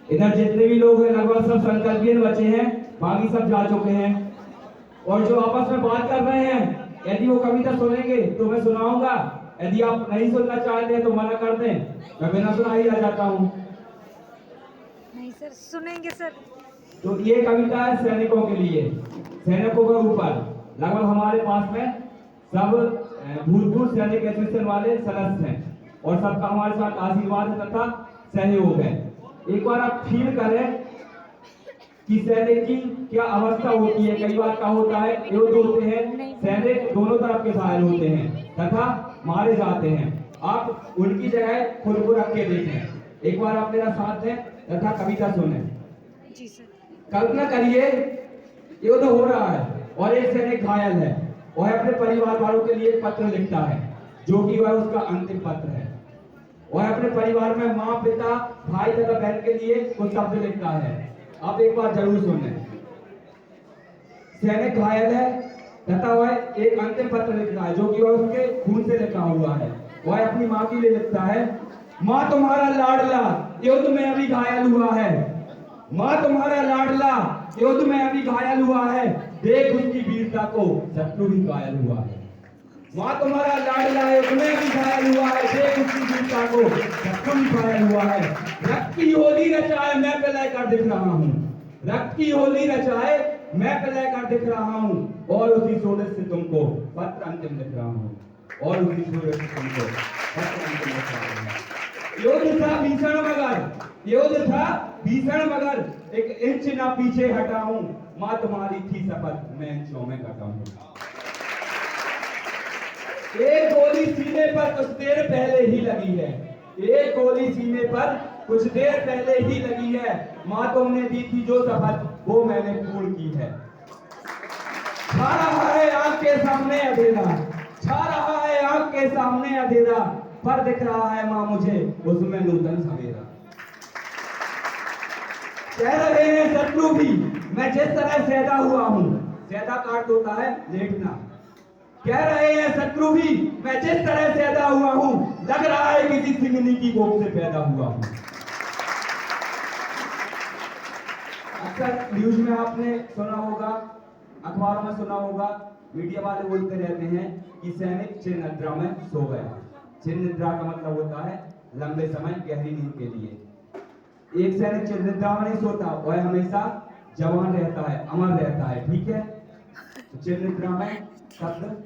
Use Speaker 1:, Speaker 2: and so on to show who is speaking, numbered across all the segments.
Speaker 1: इधर जितने भी लोग हैं लगभग सब संकल्पित बचे हैं, बाकी सब जा चुके हैं। और जो आपस में बात कर रहे हैं, यदि वो कविता सुनेंगे तो मैं सुनाऊंगा, यदि आप नहीं सुनना चाहते हैं तो मना कर दें, मैं बिना सुनाई आ जाता हूँ।
Speaker 2: नहीं सर, सुनेंगे सर।
Speaker 1: तो ये कविता है सैनिकों के लिए, सैनिकों के ऊपर। लगभग हमारे पास में सब भूतपूर्व सैनिक एसोसिएशन वाले सदस्य हैं और सबका हमारे साथ आशीर्वाद तथा सहयोग है। एक बार आप फील करें कि सैनिक की क्या अवस्था होती है। कई बार क्या होता है, युद्ध होते हैं, सैनिक दोनों तरफ के घायल होते हैं तथा मारे जाते हैं। आप उनकी जगह खुद को रख के देखें। एक बार आप मेरा साथ दें तथा कविता सुने।
Speaker 2: जी सर।
Speaker 1: कल्पना करिए युद्ध हो रहा है और एक सैनिक घायल है, वह अपने परिवार वालों के लिए एक पत्र लिखता है जो कि वह उसका अंतिम पत्र है। वह अपने परिवार में माँ, पिता, भाई तथा बहन के लिए कुछ शब्द लिखता है। आप एक बार जरूर सुने। सैनिक घायल है तथा वह एक अंतिम पत्र लिखता है जो कि वह उसके खून से लिखा हुआ है। वह अपनी माँ के लिए लिखता है, माँ तुम्हारा लाडला युद्ध में अभी घायल हुआ है। माँ तुम्हारा लाडला युद्ध में अभी घायल हुआ है, देख उसकी वीरता को, शत्रु भी घायल हुआ है। माँ तुम्हारा लाडला युद्ध में अभी घायल हुआ है, देख उसकी वीरता को, शत्रु भी घायल हुआ है। रक्त की होली रचाए मैं पिलाए कर दिख रहा हूँ, रक्त की होली रचाए मैं पिलाए कर दिख रहा हूँ, और उसी सूरज से तुमको पत्र अंतिम लिख रहा हूँ, और उसी सूरज से तुमको पत्र अंतिम लिख रहा हूँ। युद्ध था भीषण मगर, युद्ध था भीषण मगर, एक इंच ना पीछे हटा हूं, मां तुम्हारी थी शपथ मैं इंचों में कटा हूं। एक गोली सीने पर कुछ देर पहले ही लगी है, एक गोली सीने पर कुछ देर पहले ही लगी है, मां तुमने दी थी जो शपथ वो मैंने पूर्ण की है। छा रहा है आंख के सामने अंधेरा, छा रहा है आंख के सामने अंधेरा, पर दिख रहा है मां मुझे उसमें नूतन सवेरा। कह रहे हैं शत्रु भी मैं जिस तरह सैदा हुआ हूं, सैदा का अर्थ होता है लेटना। कह रहे हैं शत्रु भी मैं जिस तरह सैदा हुआ हूं, लग रहा है किसी सिंगनी की गोद से पैदा हुआ हूं। अक्सर न्यूज में आपने सुना होगा, अखबारों में सुना होगा, मीडिया वाले बोलते रहते हैं कि सैनिक चिर निद्रा में सो गया। चिर निद्रा का मतलब होता है लंबे समय गहरी नींद के लिए। एक सैनिक चिर निद्रा में नहीं सोता, वह हमेशा जवान रहता है, अमर रहता है। ठीक है, तो चिर निद्रा में शब्द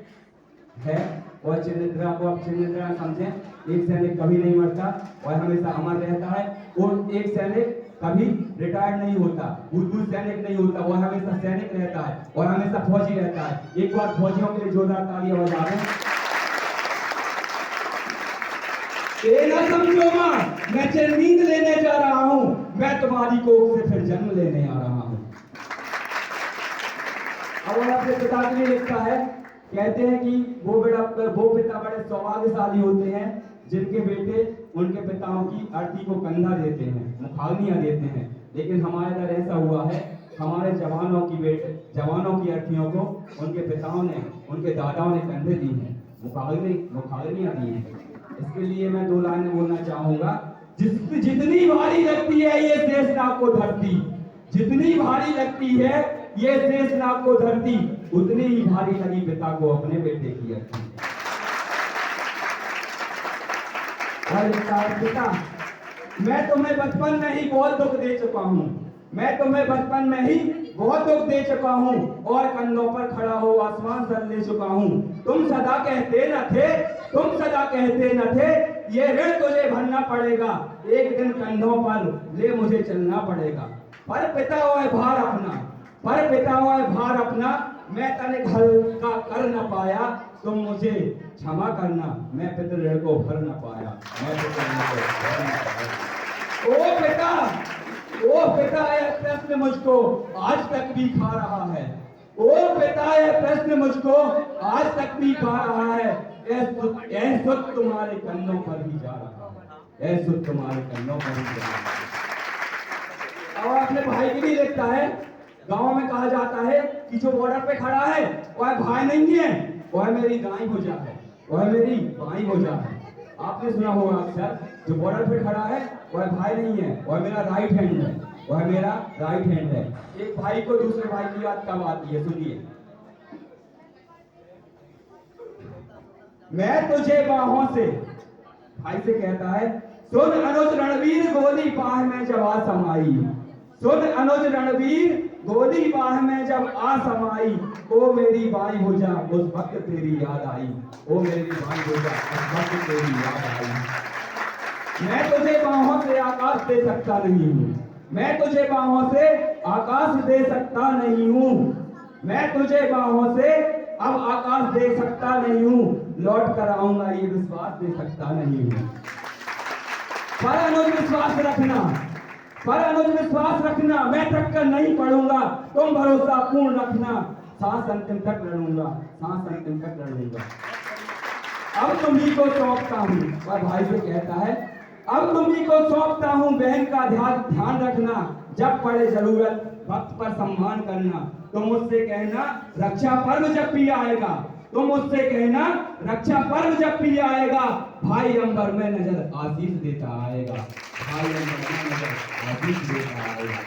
Speaker 1: है, और चिर निद्रा को आप चिर निद्रा समझें। एक सैनिक कभी नहीं मरता, वह हमेशा अमर रहता है, और एक सैनिक कभी रिटायर्ड नहीं होता, भूतपूर्व सैनिक नहीं होता, वह हमेशा सैनिक रहता है और हमेशा फौजी रहता है। एक बार फौजियों के लिए जोरदार तालियां बजा दें। ये ना समझो मां मैं चिर नींद लेने जा रहा हूं, मैं तुम्हारी कोख से फिर जन्म लेने आ रहा हूं। अब वो अपने पिता के लिए लिखता है, कहते हैं कि वो पिता बड़े सौभाग्यशाली होते हैं जिनके बेटे उनके पिताओं की अर्थी को कंधा देते हैं, मुखाग्नियां देते हैं। लेकिन हमारे इधर ऐसा हुआ है, हमारे जवानों की अर्थियों को उनके पिताओं ने, उनके दादाओं ने कंधे दी हैं, मुखाग्नियां दी हैं। इसके लिए मैं दो लाइनें बोलना चाहूंगा। जितनी भारी लगती है ये शेषनाग को धरती, जितनी भारी लगती है ये शेषनाग को धरती, उतनी ही भारी लगी पिता को अपने बेटे की अर्थी। पिता मैं तुम्हें बचपन में ही बहुत दुख दे चुका हूँ, मैं तुम्हें बचपन में ही बहुत दुख दे चुका हूँ, और कंधों पर खड़ा हो आसमान सर ले चुका हूँ। तुम सदा कहते न थे, तुम सदा कहते न थे, ये ऋण तुझे भरना पड़ेगा, एक दिन कंधों पर ले मुझे चलना पड़ेगा। पर पिता वह भार अपना, पर पिता वह भार अपना, मैं तनिक हल्का कर न पाया, तुम मुझे क्षमा करना, मैं पितृ ऋण को भर न पाया, मैं पितृ ऋण को भर न पाया। ओ पिता यह प्रश्न मुझको आज तक भी खा रहा है, ओ पिता यह प्रश्न मुझको आज तक भी खा रहा है, ऐ सुत तुम्हारे कंधों पर ही जा रहा है, ऐ सुत तुम्हारे कंधों पर ही जा रहा है। और अपने भाई के लिए लिखता है, गांव में कहा जाता है कि जो बॉर्डर पे खड़ा है वह भाई नहीं है, वह मेरी दाई भुजा है, वह मेरी बाई भुजा है। आपने सुना होगा अक्सर, जो बॉर्डर पे खड़ा है वह भाई नहीं है, वह मेरा राइट हैंड है, वह मेरा राइट हैंड है। एक भाई को दूसरे भाई की याद कब आती है, सुनिए। मैं तुझे बाहों से, भाई से कहता है, सुन अनुज रणवीर गोली बाह में जब आ समाई, सुन अनुज रणवीर गोली बाह में जब आ समाई, ओ मेरी बाई हो जा उस वक्त तेरी याद आई, ओ मेरी बाई हो जा उस वक्त तेरी याद आई। मैं तुझे बाहों से आकाश दे सकता नहीं हूँ, मैं तुझे बाहों से आकाश दे सकता नहीं हूँ, मैं तुझे बाहों से अब आकाश दे सकता नहीं हूँ, लौट कर आऊंगा ये विश्वास दे सकता नहीं हूँ। पर अनुज विश्वास रखना, पर अनुज विश्वास रखना, मैं थक कर नहीं पढ़ूंगा, तुम भरोसा पूर्ण रखना, सांस अंतिम तक लड़ूंगा, सांस अंतिम तक लड़ूंगा। अब तुम्ही को सौंपता हूँ, वह भाई से कहता है, अब तुम्ही को सौंपता हूँ, बहन का ध्यान रखना, जब पड़े जरूरत वक्त पर सम्मान करना, तुम मुझसे कहना रक्षा पर्व जब भी आएगा, तुम मुझसे कहना रक्षा पर्व जब भी आएगा, भाई अंबर में नजर आशीष देता आएगा, भाई अंबर में नजर आशीष देता आएगा।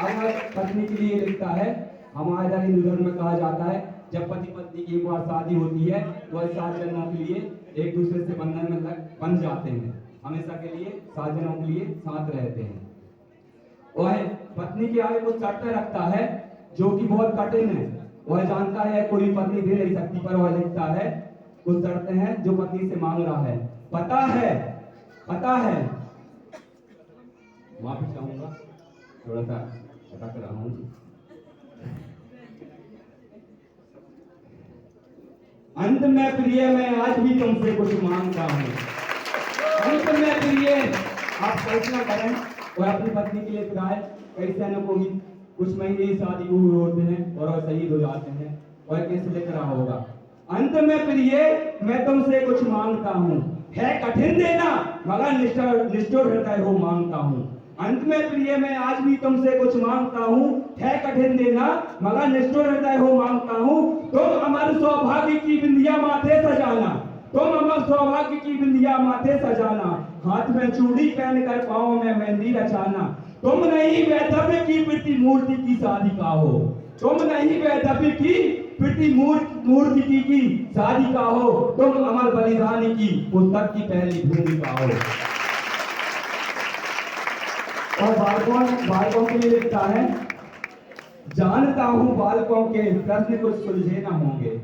Speaker 1: अब पत्नी के लिए लिखता है, हमारे इधर हिंदू धर्म में कहा जाता है, जब पति पत्नी की एक बार शादी होती है तो वह 7 जन्मों के लिए एक दूसरे से बंधन में बन जाते हैं, हमेशा के लिए 7 जन्मों के लिए साथ रहते हैं। वह पत्नी के आगे कुछ शर्तें रखता है जो कि बहुत कठिन है, वह जानता है कोई पत्नी दे नहीं सकती, पर वह लिखता है कुछ शर्तें हैं जो पत्नी से मांग रहा है। पता है, माफी चाहूंगा, थोड़ा सा अटक रहा हूं। अंत में प्रिय मैं आज भी तुमसे कुछ मांगता हूँ, अंत में प्रिय, आप कल्पना करें और अपनी पत्नी के लिए गाय, कई सैनिकों को भी कुछ महीने ही शादी हुए होते हैं और वह शहीद हो जाते हैं, वह कैसे लिख रहा होगा, अंत में प्रिय मैं तुमसे कुछ मांगता हूँ, है कठिन देना मगर निष्ठुर हृदय हो मांगता हूँ, अंत में प्रिय मैं आज भी तुमसे कुछ मांगता हूँ, है कठिन देना मगर निष्ठुर हृदय हो मांगता हूँ, तुम अमर सौभाग्य की बिंदिया माथे सजाना, तुम अमर सौभाग्य की बिंदिया माथे सजाना, हाथ में चूड़ी पहनकर पाँव में मेहंदी रचाना, तुम नहीं वैधव्य की प्रीति मूर्ति की साधिका हो, तुम नहीं वैधव्य की प्रीति मूर्ति की साधिका हो, तुम अमर बलिदानी की पुस्तक की पहली भूमिका हो। और बालकों के लिए लिखता है, जानता हूँ बालकों के प्रश्न कुछ सुलझे न होंगे,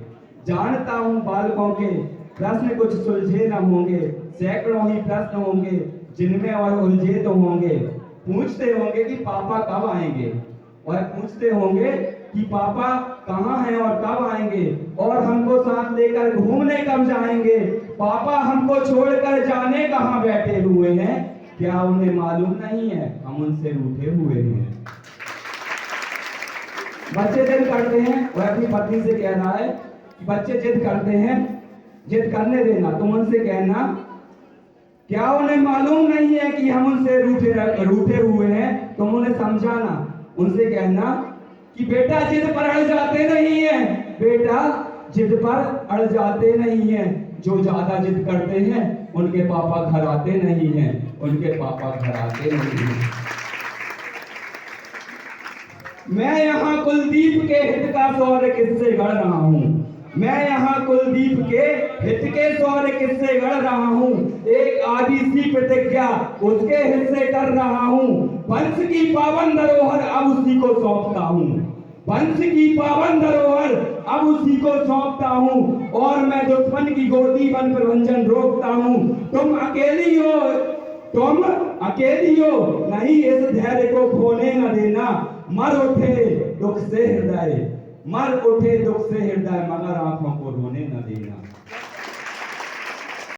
Speaker 1: जानता हूँ बालकों के प्रश्न कुछ सुलझे न होंगे, सैकड़ों ही प्रश्न होंगे जिनमें और उलझे तो होंगे, पूछते होंगे कि पापा कब आएंगे, और पूछते होंगे कि पापा कहाँ हैं और कब आएंगे, और हमको साथ लेकर घूमने कब जाएंगे, पापा हमको छोड़कर जाने कहाँ बैठे हुए हैं, क्या उन्हें मालूम नहीं है हम उनसे रूठे हुए हैं। बच्चे जिद करते हैं, वह अपनी पत्नी से कह रहा है कि बच्चे जिद करते हैं, जिद करने देना, तुम उनसे कहना क्या उन्हें मालूम नहीं है कि हम उनसे रूठे हुए हैं, तुम उन्हें समझाना, उनसे कहना कि बेटा जिद पर अड़ जाते नहीं है, बेटा जिद पर अड़ जाते नहीं है, जो ज्यादा जिद करते हैं उनके पापा घर आते नहीं हैं, उनके पापा घर आते नहीं हैं। मैं यहाँ कुलदीप के हित का शौर्य किससे गढ़ रहा हूँ, मैं यहाँ कुलदीप के हित के शौर्य किससे गढ़ रहा हूँ, एक आदि सी प्रतिज्ञा उसके हिस्से कर रहा हूँ, वंश की पावन धरोहर अब उसी को सौंपता हूँ, वंश की पावन धरोहर अब उसी को सौंपता हूँ, और मैं दुश्मन की गोदी बन प्रभंजन रोकता हूँ, तुम अकेली हो नहीं, इस धैर्य को खोने न देना, मर उठे दुख से हृदय, मर उठे दुख से हृदय, मगर आंखों को रोने न देना।